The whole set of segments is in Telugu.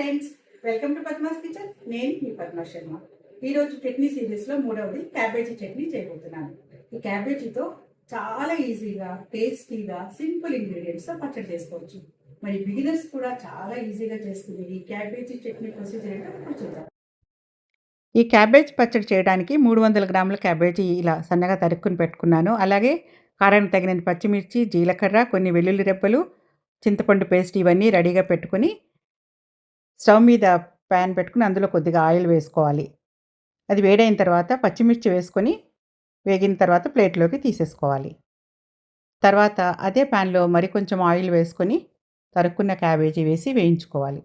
Friends, welcome to Padma's kitchen. నేను మీ పద్మా శర్మ. ఈరోజు చట్నీ సిరీస్లో మూడవది క్యాబేజీ చట్నీ చేయబోతున్నాను. ఈ క్యాబేజీతో చాలా ఈజీగా, టేస్టీగా, సింపుల్ ఇంగ్రీడియంట్స్తో పచ్చడి చేసుకోవచ్చు. మరి బిగినర్స్ కూడా చాలా ఈజీగా చేసుకునే ఈ క్యాబేజీ చట్నీ ప్రొసీజర్ ఏంటో ఇప్పుడు చూద్దాం. ఈ క్యాబేజ్ పచ్చడి చేయడానికి 300 గ్రాముల క్యాబేజీ ఇలా సన్నగా తరుక్కుని పెట్టుకున్నాను. అలాగే కారానికి తగినంత పచ్చిమిర్చి, జీలకర్ర, కొన్ని వెల్లుల్లి రెబ్బలు, చింతపండు పేస్ట్ ఇవన్నీ రెడీగా పెట్టుకుని స్టవ్ మీద ప్యాన్ పెట్టుకుని అందులో కొద్దిగా ఆయిల్ వేసుకోవాలి. అది వేడైన తర్వాత పచ్చిమిర్చి వేసుకొని వేగిన తర్వాత ప్లేట్లోకి తీసేసుకోవాలి. తర్వాత అదే ప్యాన్లో మరికొంచెం ఆయిల్ వేసుకొని తరుక్కున్న క్యాబేజీ వేసి వేయించుకోవాలి.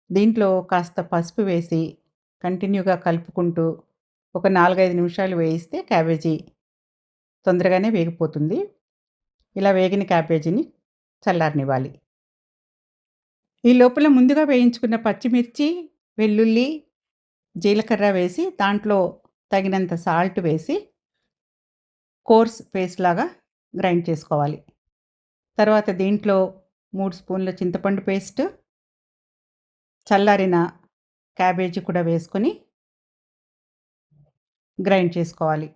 దీంట్లో కాస్త పసుపు వేసి కంటిన్యూగా కలుపుకుంటూ ఒక 4-5 నిమిషాలు వేయిస్తే క్యాబేజీ తొందరగానే వేగిపోతుంది. ఇలా వేగిన క్యాబేజీని చల్లారనివ్వాలి. ఈ లోపల ముందుగా వేయించుకున్న పచ్చిమిర్చి, వెల్లుల్లి, జీలకర్ర వేసి దాంట్లో తగినంత సాల్ట్ వేసి కోర్స్ పేస్ట్ లాగా గ్రైండ్ చేసుకోవాలి. తర్వాత దీంట్లో 3 స్పూన్ల చింతపండు పేస్ట్, చల్లారిన క్యాబేజీ కూడా వేసుకొని గ్రైండ్ చేసుకోవాలి.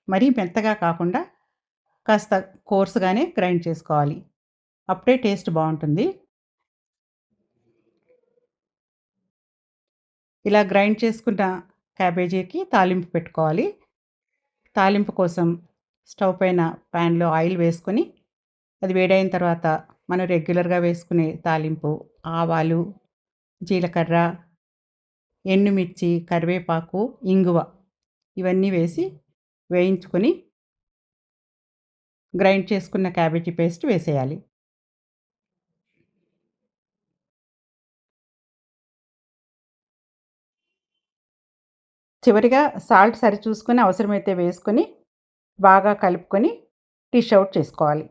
మరీ మెత్తగా కాకుండా కాస్త కోర్స్‌గానే గ్రైండ్ చేసుకోవాలి. అప్పుడే టేస్ట్ బావుంటుంది. ఇలా గ్రైండ్ చేసుకున్న క్యాబేజీకి తాలింపు పెట్టుకోవాలి. తాలింపు కోసం స్టవ్ పైన ప్యాన్‌లో ఆయిల్ వేసుకొని అది వేడైన తర్వాత మనం రెగ్యులర్‌గా వేసుకునే తాలింపు ఆవాలు, జీలకర్ర, ఎండుమిర్చి, కరివేపాకు, ఇంగువ ఇవన్నీ వేసి వేయించుకొని గ్రైండ్ చేసుకున్న క్యాబేజీ పేస్ట్ వేసేయాలి. చివరిగా సాల్ట్ సరిచూసుకొని అవసరమైతే వేసుకొని బాగా కలుపుకొని డిష్ అవుట్ చేసుకోవాలి.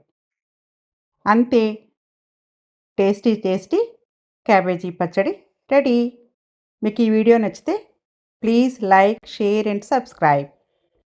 అంతే, టేస్టీ క్యాబేజీ పచ్చడి రెడీ. మీకు ఈ వీడియో నచ్చితే please like, share and subscribe.